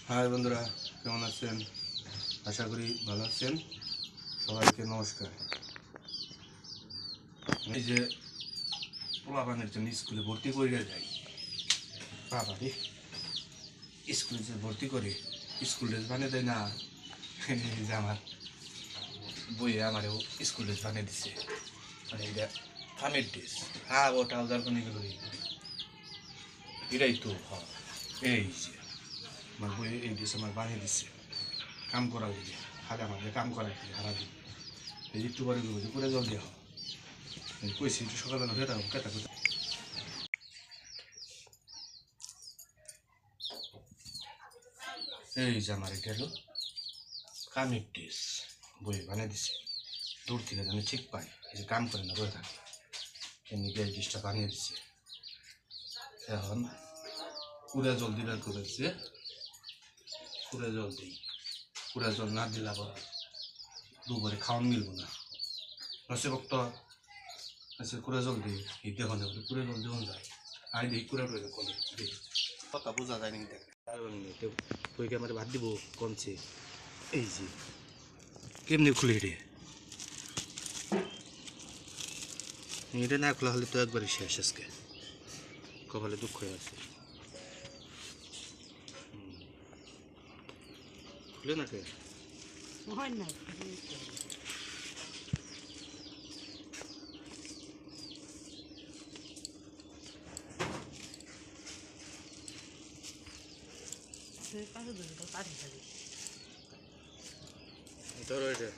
High বন্ধুরা, কেমন আছেন? আশা করি ভালো আছেন। সবাইকে নমস্কার। এই যে পোলাপানের জন্য স্কুলে ভর্তি করে যাই, বাবা রে, স্কুলে যে ভর্তি করে স্কুল ড্রেস বানিয়ে দেয় না। এই যে আমার বইয়ে আমারও স্কুল ড্রেস বানিয়ে দিচ্ছে, মানে এটা ফার্মের ড্রেস। হ্যাঁ, ও ট্রাউজার কোন এগুলো এটাই তো। হ্যাঁ, এই যে আমার বইয়ে এই ড্রেস আমার বানিয়ে দিচ্ছে কাম করা দিকে, খালি আমাদের কাম করা দিকে হারা দিন। এই একটু পরে করে জল দেওয়া হয়, কইছি একটু সকালবেলা হয়ে থাকো কেটা করে। এই যে আমার এটা হলো কামের ড্রেস, বই বানিয়ে দিচ্ছে। দূর থেকে যেন ঠিক পাই, এই যে কাম করে না বয়ে থাকে, এমনি এই ড্রেসটা বানিয়ে দিচ্ছে। এখন কুড়া জল দিবার করেছে, কুড়া জল দিই। কুড়া জল না দিলে আবার দুপুরে খাওয়ান মিলবো না। নসে বক্ত আছে কুড়া জল দিই, এই দেখো না কুড়া জল দেওয়া যায়। আই দিই কুড়া রয়ে কলে কথা বোঝা যায় নাকি দেখ। বই ক্যামেরা ভাত দিব কমছে। এই যে কেমনি খুলে রে, এটা না খোলা হলে তো একবারই শেষ। আজকে কপালে দুঃখ হয়ে আছে। খুলে না কে হয় না ধরো এটা।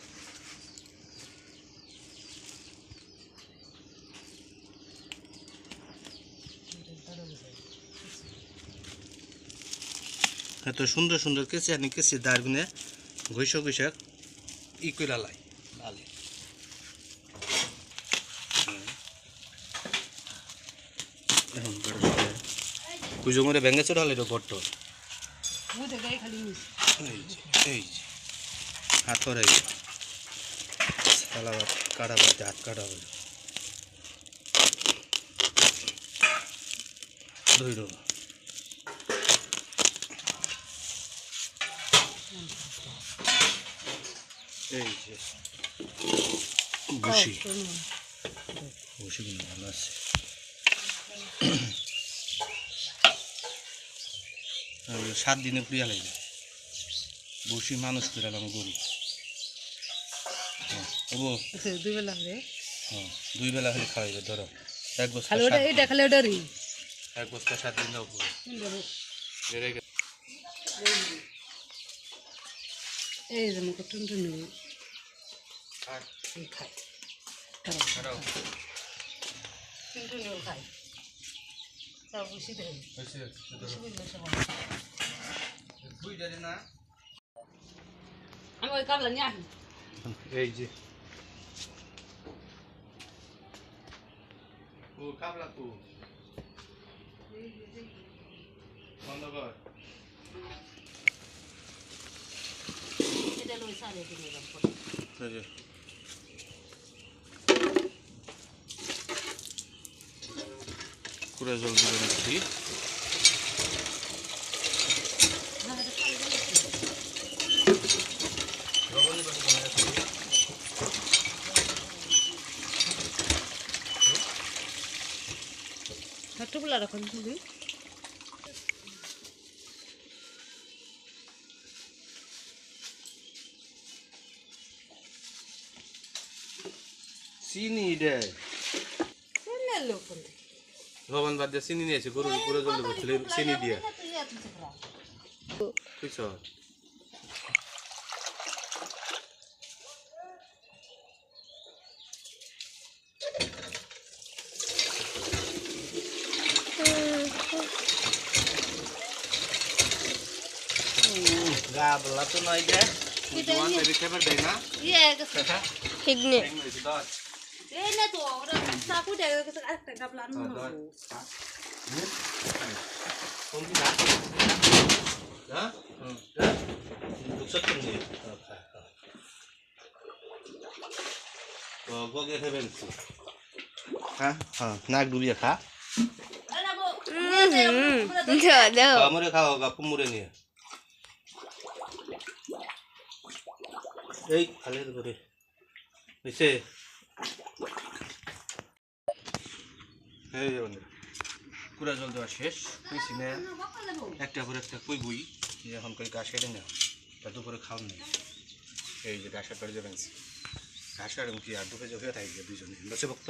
এত সুন্দর সুন্দর কেসি আনি কেসি দাঁড়গুনে ঘষা ঘষা ই করে লাই লালে। এখন কুজো মরে ভেঙে চড়ে হলে এটা গট্ট। এই যে হাত করে সালা কাটা বাড়তে হাত কাটা হলো ধৈর। এই যে বসি বসিগুলো ভালো আছে। আর 7 দিনে প্রিয়া লাগে বসি মানুষ করে আমি গরু। দুই বেলা হলে হ্যাঁ, 2 বেলা হলে খাওয়াইবে। ধরো এক বস্তা খালি ওটা এটা খালি ওটা রি এক বস্তা 7 দিন দাও এই যে মুখ টুনটুনি আর খায় খারাপ টুনটুনিও খায় সব বসে দেয় হয়েছে। না আমি ওই কাবলা নিয়ে আসি। এই যে ও কাবলা কো বন্ধ কর। এটা লই সারে দিন এলাম এই যে কুড়া জল দিয়ে নিচ্ছি। ছোটগুলা রাখুন দিদি চিনি রে লোক ভবন বাদ দিয়ে চিনি নিয়েছে, গরু কুড়া জল দেবো চিনি দিয়ে বুঝছ। গাবলা তো নয় যে খেবার দেয় না হিগনে এই না তো ওরা সাপু দেয় একটা গাবলা আনো নাক ডুবিয়ে খা দাও মরে খাও গা কুমুরে নিয়ে এই খালের করে হয়েছে। এই যে বন্ধুরা পুরা জল দেওয়া শেষ কইছি না একটা পরে একটা কই বই এখন কই ঘাস কেটে নেওয়া তা দুপুরে খাওয়ান নেই। এই যে ঘাসের পরে যাবেন ঘাসের কি আর দুপুরে হয়ে থাকবে দুজনে বসে বক্ত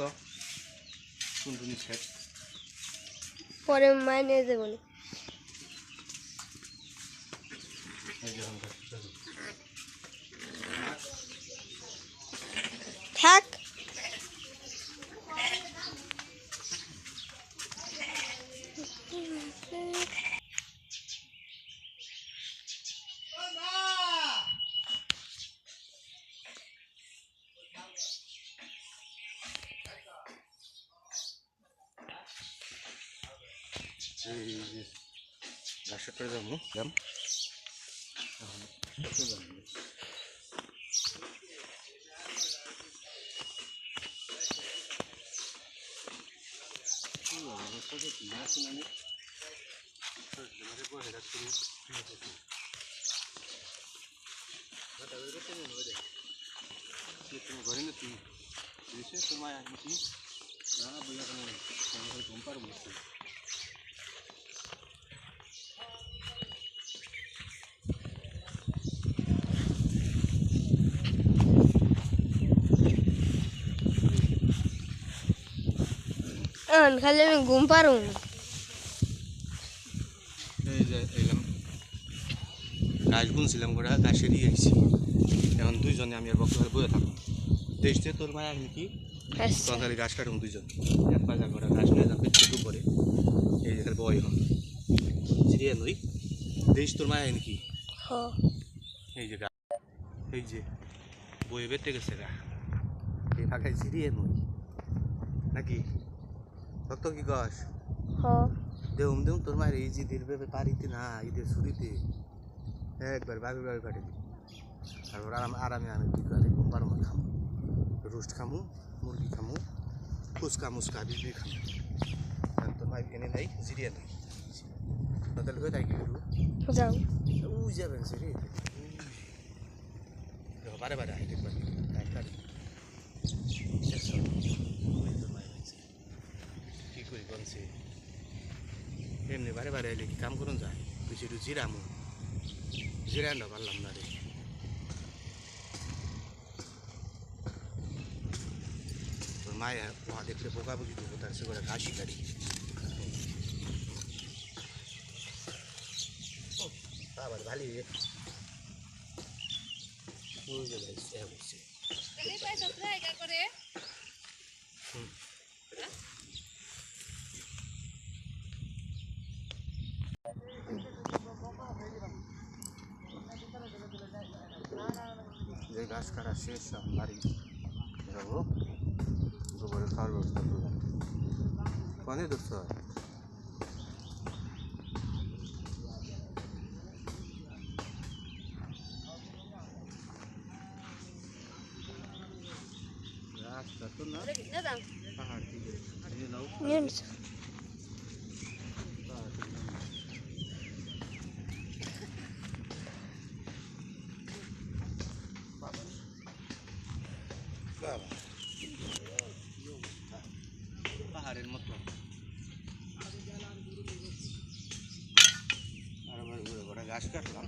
কোন জিনিস খেট পরে মায় নিয়ে যাবো না। এই যে এখন থাক এই যে ঘাসের পরে যাবো যাম এখন যাবো ঘরে না তুই তোমায় আসবি না বইয়া ঘুম পারবো খালি আমি ঘুম পারবো না। এই যে এলাম গাছ বুনছিলাম গোটা গাছেরই আইছি এখন দুইজনে আমি আর বক্তব্য বয়ে থাকবো দেশতে তোর মায়া আসলে কি তখন খালি গাছ কাটুন দুইজন এক পাঁচা গোটা গাছ নিয়ে যাবে একটু করে এই যে খালি বয় হন জিরিয়ে নই দেশ তোর মায়া নাকি এই যে গাছ এই যে বয়ে বেঁধে গেছে গা এই ফাঁকায় জিরিয়ে নই নাকি ভক্ত কি গাছ দেউম দেউম তোর মায়ের এই যে ঈদের ভেবে পারিতে না ঈদের ছুটিতে একবার বাবি বাবি কাটে দিই তারপর আরামে আমি কী করে পারো খামো রোস্ট খামু মুরগি খামু ফুচকা মুচকা বিক্রি খামু তোর মাই এনে নেই জিরিয়ে নেই তাহলে হয়ে তাই কি করবো যাও উই যাবেন সে রে দেখো বারে বারে হাইটে পারি কি করি বলছে এমনি বারে বারে এলে কি কাম করুন যায় কিছু একটু জিরামু জিরানো পারলাম না রে তোর মায়ের ওহা দেখলে বোকা বুকি দেবো তার সে করে ঘাসি কাটি আবার ভালি বুঝে যাচ্ছে বলছে যে ঘাস কাটা শেষ বাড়ি যাবো গোবরের খাওয়ার ব্যবস্থা করলাম কনে ধরছ রাস্তা তো না পাহাড় থেকে পাহাড়ের মতো আর ঘুরে ঘুরে ঘাস কাটলাম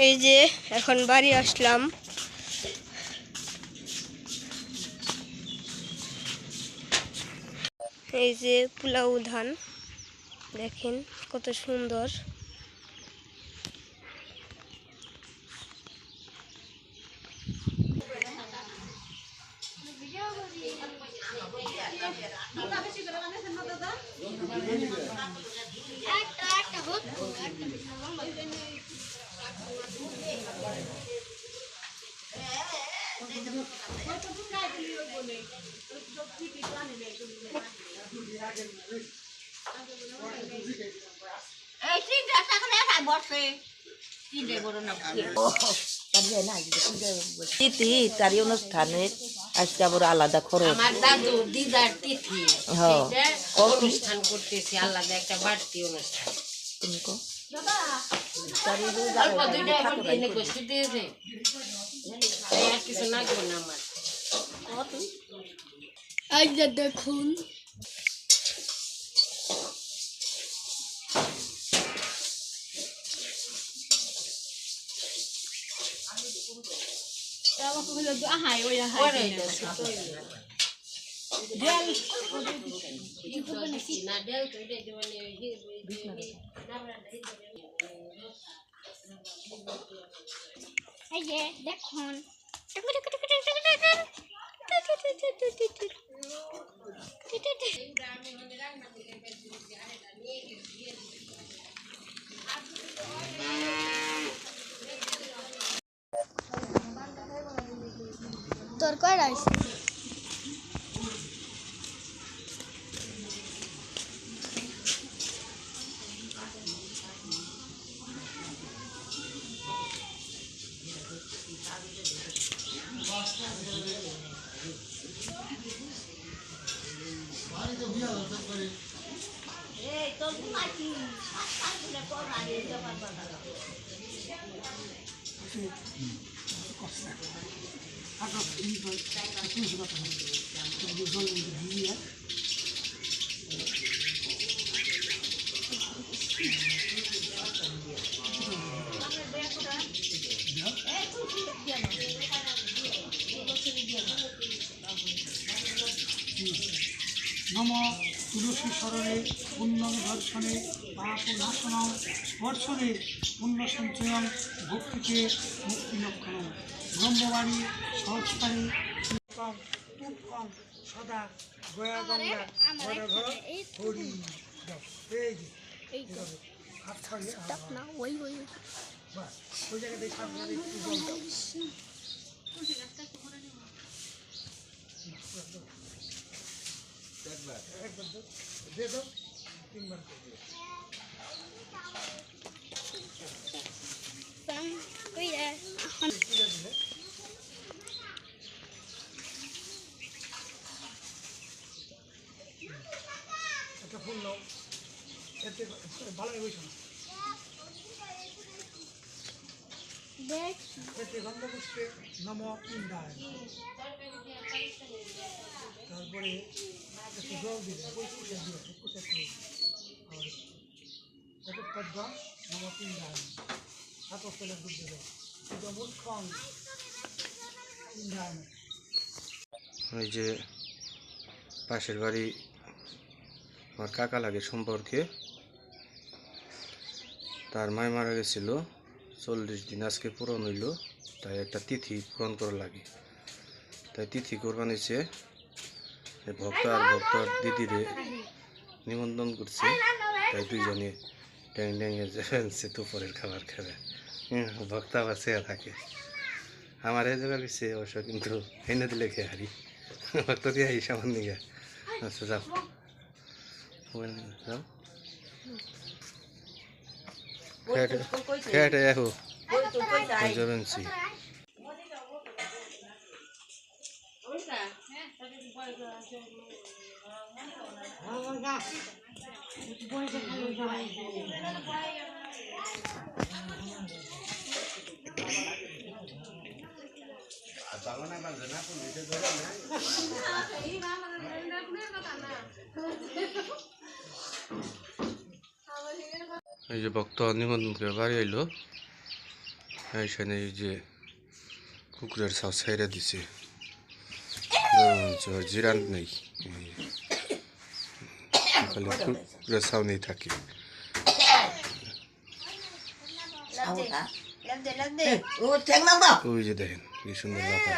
এই যে এখন বাড়ি আসলাম এই যে পোলাও ধান দেখেন কত সুন্দর তিথি তার অনুষ্ঠানে আজকে আবার আলাদা খরচ। আমার দাদু দিদার তিথি হ্যাঁ। সেইটা অনুষ্ঠান করতেছি, আলাদা একটা বাড়তি অনুষ্ঠান। তুমি কো অল্প দুইটা এখন দিনে কষি দিয়েছে, তাই আর কিছু না করবো না আমার। এই যে দেখুন পরে যাচ্ছে, ডেল না ডেল তো এটা মানে এই যে দেখুন তোর কয়টা আছে নম তুলসী স্মরণে পুণ্য দর্শনে পাপ নাশন স্পর্শনে পুণ্য সঞ্চয়ন ভক্তিতে মুক্তি লক্ষণ ব্রহ্মবাণী সংস্কারী তুৎকম সদা গয়া গঙ্গা ঘর ঘর হরি এই যে এইভাবে হাত ছাড়িয়ে না ওই ওই বাস ওই জায়গাতে সামনে একটু জল দাও একবার দাও দিয়ে দাও 3 বার করে দিও কইরা তুলে দিলে একটা ফুল নাও এতে ভালো হয়েছে না দেখ এতে গন্ধপুষ্পে নম ইন্দ্রায় তারপরে একটু জল দিলে ওই কুচে দিয়ে কুচে করে আর এটা পদ্মা নম ইন্দ্রায় হাত ফেলে দুধ দেবে এটা মুখ্যম ইন্দ্রায় ওই যে পাশের বাড়ি আমার কাকা লাগে সম্পর্কে, তার মায় মারা গেছিল 40 দিন আজকে পূরণ হইল, তাই একটা তিথি পূরণ করা লাগে, তাই তিথি কোরবানিছে ভক্ত আর ভক্তর দিদিরে নিমন্ত্রণ করছে, তাই দুইজনে ট্যাং ট্যাঙে ফেলছে দুপুরের খাবার খাবে। ভক্ত আবার চেয়ে থাকে, আমার এই জায়গা গেছে অবশ্য, কিন্তু এনে দিলে খেয়ে হারি ভক্ত দিয়ে আই সামান দিকে। আচ্ছা যাও যাও খেয়ে দেখো যাবেন সি এই যে ভক্ত নিমন্ত্রণ করে বাড়ি আইলো, এইখানে এই যে কুকুরের ছাও ছেড়ে দিছে, জিরান নেই, খালি কুকুরের ছাও নেই থাকে। ওই যে দেখেন কি সুন্দর লাফায়।